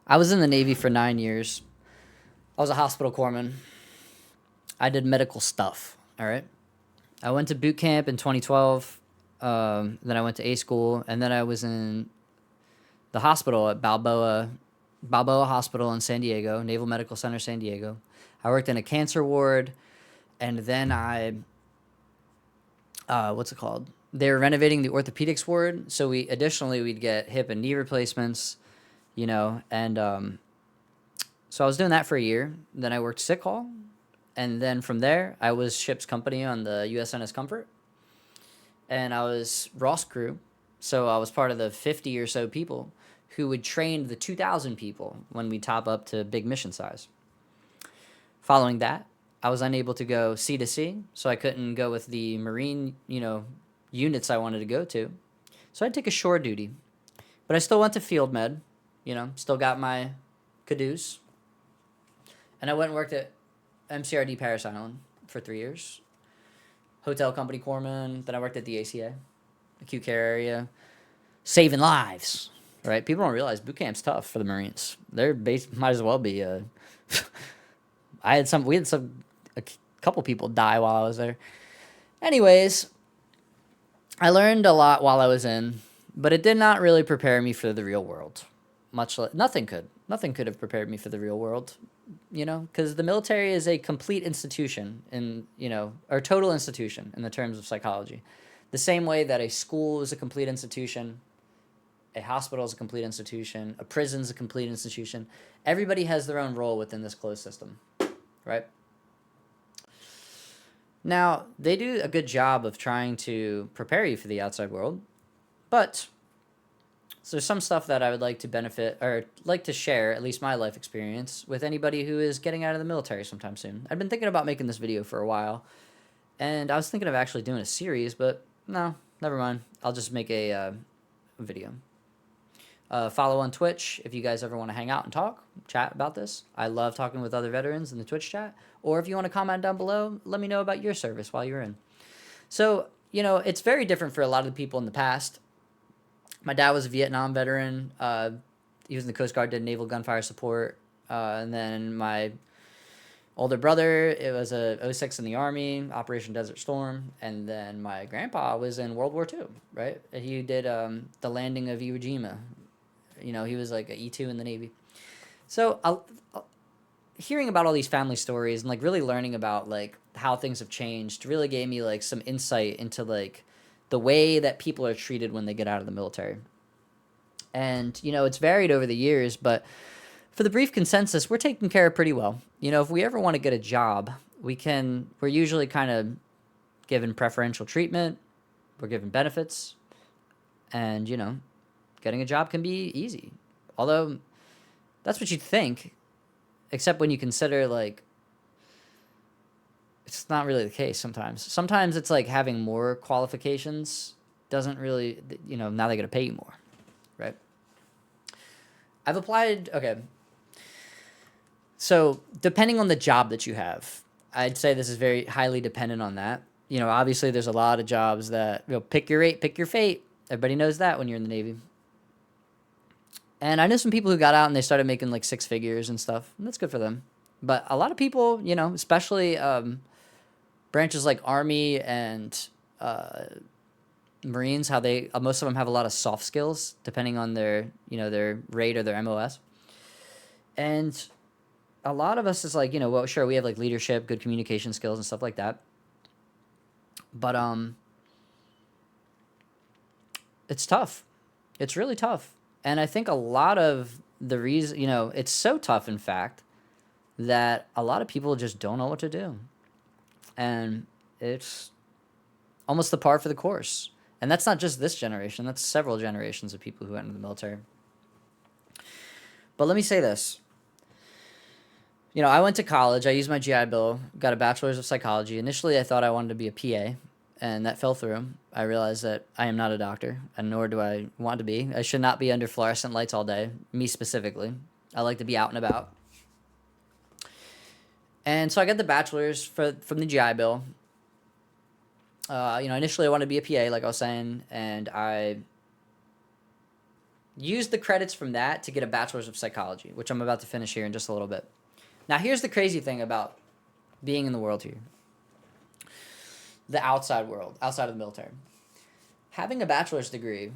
I was in the Navy for 9 years. I was a hospital corpsman. I did medical stuff. All right. I went to boot camp in 2012. Then I went to A school, and then I was in the hospital at Balboa Hospital in San Diego, Naval Medical Center, San Diego. I worked in a cancer ward, and then what's it called? They were renovating the orthopedics ward, so we'd get hip and knee replacements, and so I was doing that for a year. Then I worked sick hall, and then from there I was ship's company on the USNS Comfort, and I was Ross crew, so I was part of the 50 or so people who would train the 2,000 people when we top up to big mission size. Following that, I was unable to go sea to sea, so I couldn't go with the Marine, units I wanted to go to. So I'd take a shore duty. But I still went to field med, still got my caduce. And I went and worked at MCRD Paris Island for 3 years. Hotel company corpsman. Then I worked at the ACA, acute care area, saving lives. Right? People don't realize boot camp's tough for the Marines. They're might as well be. We had a couple people die while I was there. Anyways, I learned a lot while I was in, but it did not really prepare me for the real world. Nothing could. Nothing could have prepared me for the real world, because the military is a complete institution or total institution in the terms of psychology. The same way that a school is a complete institution, a hospital is a complete institution, a prison is a complete institution. Everybody has their own role within this closed system, right? Now, they do a good job of trying to prepare you for the outside world, but so there's some stuff that I would like to benefit or like to share, at least my life experience, with anybody who is getting out of the military sometime soon. I've been thinking about making this video for a while, and I was thinking of actually doing a series, but no, never mind. I'll just make a video. Follow on Twitch if you guys ever want to hang out and chat about this. I love talking with other veterans in the Twitch chat. Or if you want to comment down below, let me know about your service while you're in. So, it's very different for a lot of the people in the past. My dad was a Vietnam veteran. He was in the Coast Guard, did naval gunfire support. And then my older brother, it was a '06 in the Army, Operation Desert Storm. And then my grandpa was in World War II, right? He did the landing of Iwo Jima. He was like an E2 in the Navy. So hearing about all these family stories and like really learning about like how things have changed really gave me like some insight into like the way that people are treated when they get out of the military. And it's varied over the years, but for the brief consensus, we're taken care of pretty well. If we ever want to get a job, we're usually kind of given preferential treatment, we're given benefits, and getting a job can be easy. Although that's what you'd think, except when you consider like it's not really the case sometimes. Sometimes it's like having more qualifications doesn't really, now they got to pay you more, right? I've applied, okay. So depending on the job that you have, I'd say this is very highly dependent on that. Obviously there's a lot of jobs that, pick your rate, pick your fate. Everybody knows that when you're in the Navy. And I know some people who got out and they started making like six figures and stuff. And that's good for them. But a lot of people, especially branches like Army and Marines, how they most of them have a lot of soft skills depending on their their rate or their MOS. And a lot of us is like, well, sure, we have like leadership, good communication skills and stuff like that. But it's tough. It's really tough. And I think a lot of the reason, it's so tough, in fact, that a lot of people just don't know what to do. And it's almost the par for the course. And that's not just this generation. That's several generations of people who went into the military. But let me say this. I went to college. I used my GI Bill, got a bachelor's of psychology. Initially, I thought I wanted to be a PA, and that fell through. I realized that I am not a doctor, and nor do I want to be. I should not be under fluorescent lights all day, me specifically. I like to be out and about. And so I got the bachelor's from the GI Bill. Initially I wanted to be a PA, like I was saying, and I Used the credits from that to get a bachelor's of psychology, which I'm about to finish here in just a little bit. Now, here's the crazy thing about being in the world here. The outside world, outside of the military. Having a bachelor's degree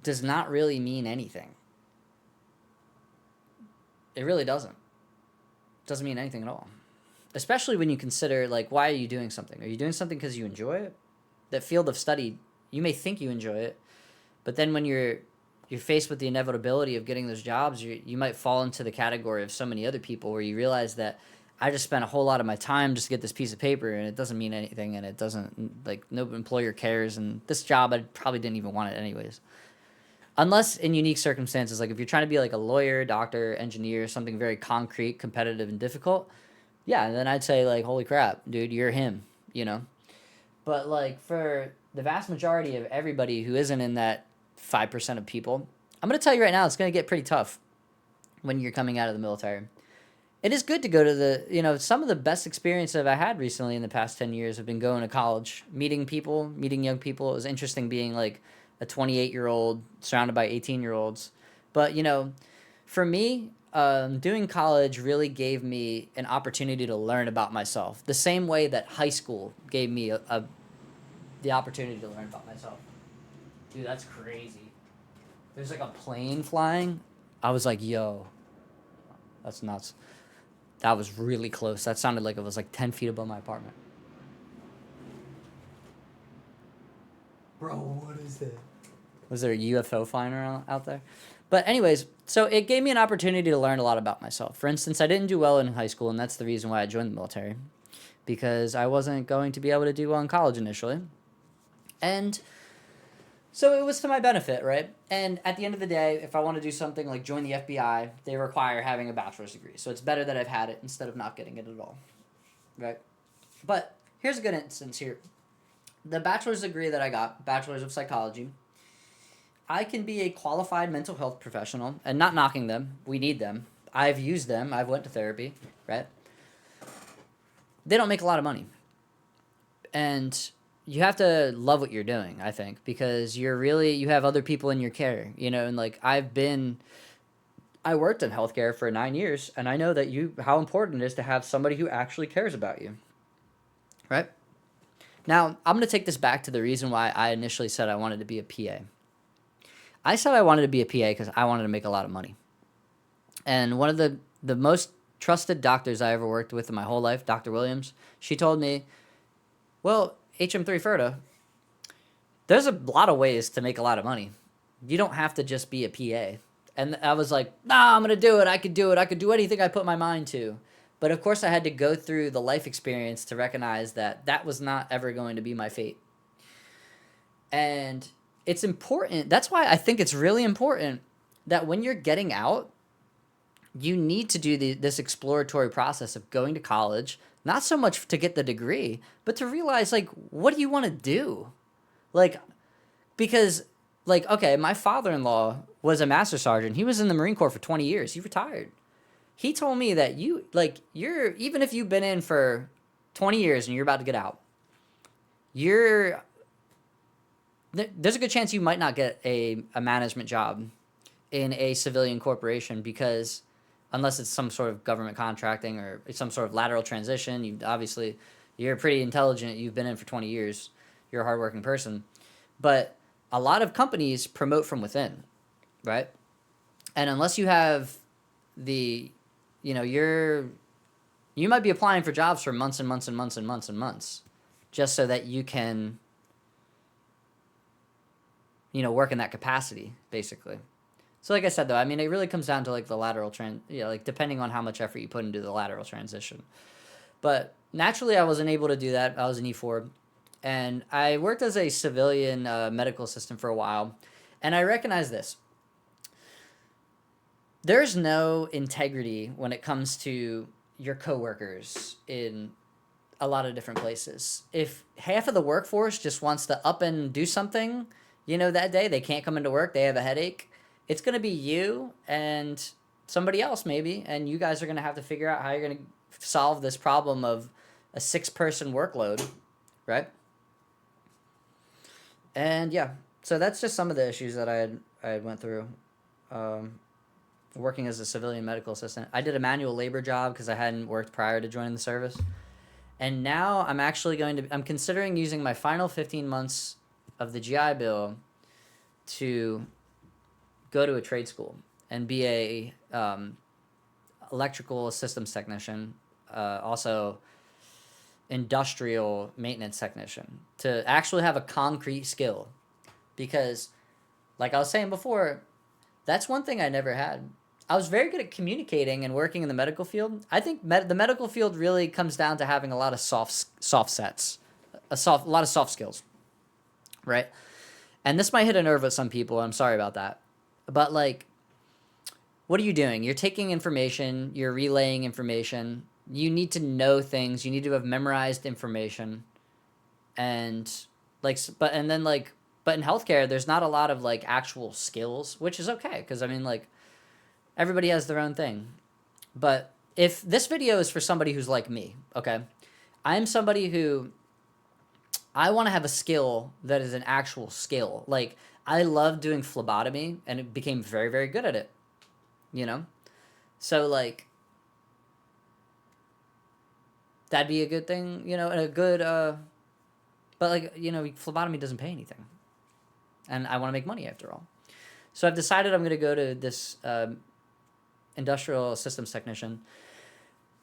does not really mean anything. It really doesn't. It doesn't mean anything at all. Especially when you consider, like, why are you doing something? Are you doing something because you enjoy it? That field of study, you may think you enjoy it, but then when you're faced with the inevitability of getting those jobs, you might fall into the category of so many other people where you realize that I just spent a whole lot of my time just to get this piece of paper, and it doesn't mean anything, and it doesn't, like, no employer cares, and this job, I probably didn't even want it anyways. Unless in unique circumstances, like if you're trying to be like a lawyer, doctor, engineer, something very concrete, competitive, and difficult, yeah, then I'd say, like, holy crap, dude, you're him, you know? But, like, for the vast majority of everybody who isn't in that 5% of people, I'm going to tell you right now, it's going to get pretty tough when you're coming out of the military. It is good to go to some of the best experiences I've had recently in the past 10 years have been going to college, meeting people, meeting young people. It was interesting being, like, a 28-year-old surrounded by 18-year-olds. But, for me, doing college really gave me an opportunity to learn about myself, the same way that high school gave me the opportunity to learn about myself. Dude, that's crazy. There's like a plane flying. I was like, yo, that's nuts. That was really close. That sounded like it was like 10 feet above my apartment. Bro, what is that? Was there a UFO flying around out there? But anyways, so it gave me an opportunity to learn a lot about myself. For instance, I didn't do well in high school, and that's the reason why I joined the military, because I wasn't going to be able to do well in college initially. And so it was to my benefit, right? And at the end of the day, if I want to do something like join the FBI, they require having a bachelor's degree. So it's better that I've had it instead of not getting it at all, right? But here's a good instance here. The bachelor's degree that I got, bachelor's of psychology, I can be a qualified mental health professional, and not knocking them. We need them. I've used them. I've went to therapy, right? They don't make a lot of money. And you have to love what you're doing, I think, because you have other people in your care, and like I worked in healthcare for 9 years, and I know that how important it is to have somebody who actually cares about you, right? Now, I'm going to take this back to the reason why I initially said I wanted to be a PA. I said I wanted to be a PA because I wanted to make a lot of money. And one of the most trusted doctors I ever worked with in my whole life, Dr. Williams, she told me, well, HM3 Ferda, there's a lot of ways to make a lot of money. You don't have to just be a PA. And I was like, nah, I'm going to do it. I could do it. I could do anything I put my mind to. But of course I had to go through the life experience to recognize that that was not ever going to be my fate. And it's important. That's why I think it's really important that when you're getting out, you need to do this exploratory process of going to college, not so much to get the degree, but to realize, like, what do you want to do? Like, because, like, okay, my father-in-law was a master sergeant. He was in the Marine Corps for 20 years. He retired. He told me that even if you've been in for 20 years and you're about to get out, there's a good chance you might not get a management job in a civilian corporation, because unless it's some sort of government contracting or it's some sort of lateral transition, you're pretty intelligent. You've been in for 20 years. You're a hardworking person. But a lot of companies promote from within, right? And unless you have you might be applying for jobs for months and months and months and months and months just so that you can work in that capacity, basically. So like I said, though, I mean, it really comes down to like the lateral depending on how much effort you put into the lateral transition. But naturally, I wasn't able to do that. I was an E4, and I worked as a civilian medical assistant for a while, and I recognize this. There's no integrity when it comes to your coworkers in a lot of different places. If half of the workforce just wants to up and do something, that day they can't come into work, they have a headache, it's going to be you and somebody else maybe, and you guys are going to have to figure out how you're going to solve this problem of a 6-person workload, right? And yeah, so that's just some of the issues that I had I went through. Um, Working as a civilian medical assistant. I did a manual labor job because I hadn't worked prior to joining the service. And now I'm considering using my final 15 months of the GI Bill to go to a trade school and be a electrical systems technician, also industrial maintenance technician, to actually have a concrete skill. Because, like I was saying before, that's one thing I never had. I was very good at communicating and working in the medical field. I think the medical field really comes down to having a lot of soft sets, a lot of soft skills, right? And this might hit a nerve with some people. I'm sorry about that, but like, what are you doing? You're taking information, you're relaying information. You need to know things. You need to have memorized information, and but in healthcare, there's not a lot of like actual skills, which is okay because I mean like everybody has their own thing. But if this video is for somebody who's like me, okay, I'm somebody who I want to have a skill that is an actual skill. Like I love doing phlebotomy and it became very, very good at it, you know? So like that'd be a good thing, you know, and a good but like, you know, phlebotomy doesn't pay anything. And I want to make money after all. So I've decided I'm going to go to this industrial systems technician,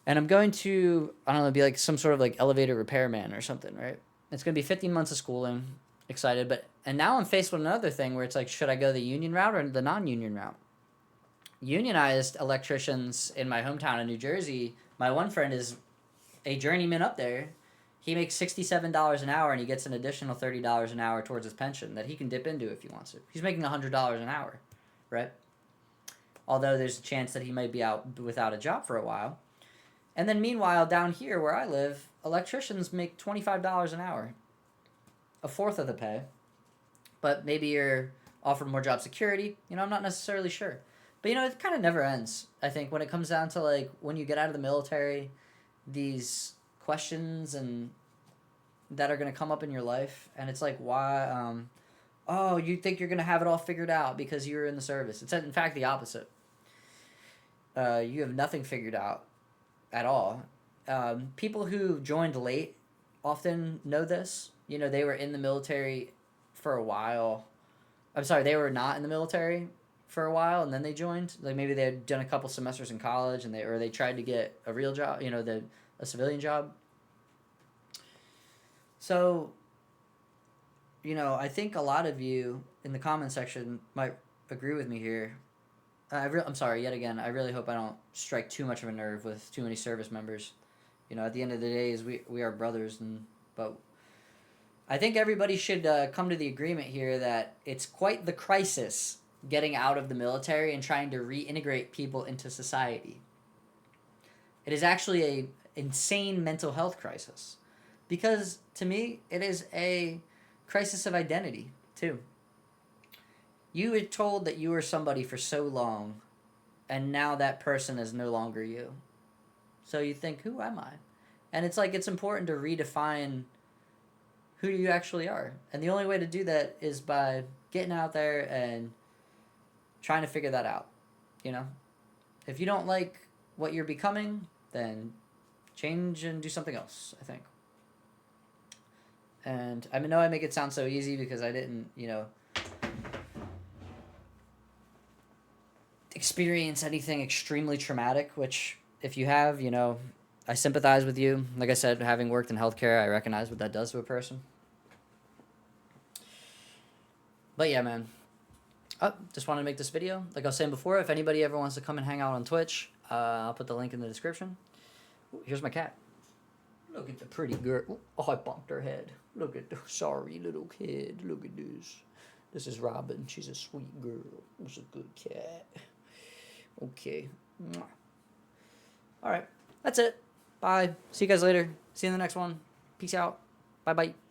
and I'm going to, I don't know, be like some sort of like elevator repairman or something, right? It's going to be 15 months of schooling. Excited. And now I'm faced with another thing where it's like, should I go the union route or the non-union route? Unionized electricians in my hometown in New Jersey, my one friend is a journeyman up there. He makes $67 an hour and he gets an additional $30 an hour towards his pension that he can dip into if he wants to. He's making $100 an hour, right? Although there's a chance that he might be out without a job for a while. And then meanwhile, down here where I live, electricians make $25 an hour, a fourth of the pay. But maybe you're offered more job security. You know, I'm not necessarily sure. But, you know, it kind of never ends, I think, when it comes down to, like, when you get out of the military, these questions and that are going to come up in your life. And it's like, why? Oh, you think you're going to have it all figured out because you're in the service. It's, in fact, the opposite. You have nothing figured out at all. People who joined late often know this. You know, they were in the military for a while. I'm sorry, they were not in the military for a while and then they joined. Like maybe they had done a couple semesters in college and they tried to get a real job, you know, a civilian job. So, you know, I think a lot of you in the comment section might agree with me here. I'm sorry, yet again, I really hope I don't strike too much of a nerve with too many service members. You know, at the end of the day, we are brothers, but I think everybody should come to the agreement here that it's quite the crisis getting out of the military and trying to reintegrate people into society. It is actually a insane mental health crisis, because to me, it is a crisis of identity too. You were told that you were somebody for so long, and now that person is no longer you. So you think, who am I? And it's like it's important to redefine who you actually are. And the only way to do that is by getting out there and trying to figure that out. You know? If you don't like what you're becoming, then change and do something else, I think. And I know I make it sound so easy because I didn't, you know, experience anything extremely traumatic, which if you have, you know, I sympathize with you. Like I said, having worked in healthcare, I recognize what that does to a person. But yeah, man. Just wanted to make this video. Like I was saying before, if anybody ever wants to come and hang out on Twitch, I'll put the link in the description. Ooh, here's my cat. Look at the pretty girl. Oh, I bumped her head. Look at the sorry little kid. Look at this. This is Robin. She's a sweet girl. She's a good cat. Okay. All right. That's it. Bye. See you guys later. See you in the next one. Peace out. Bye-bye.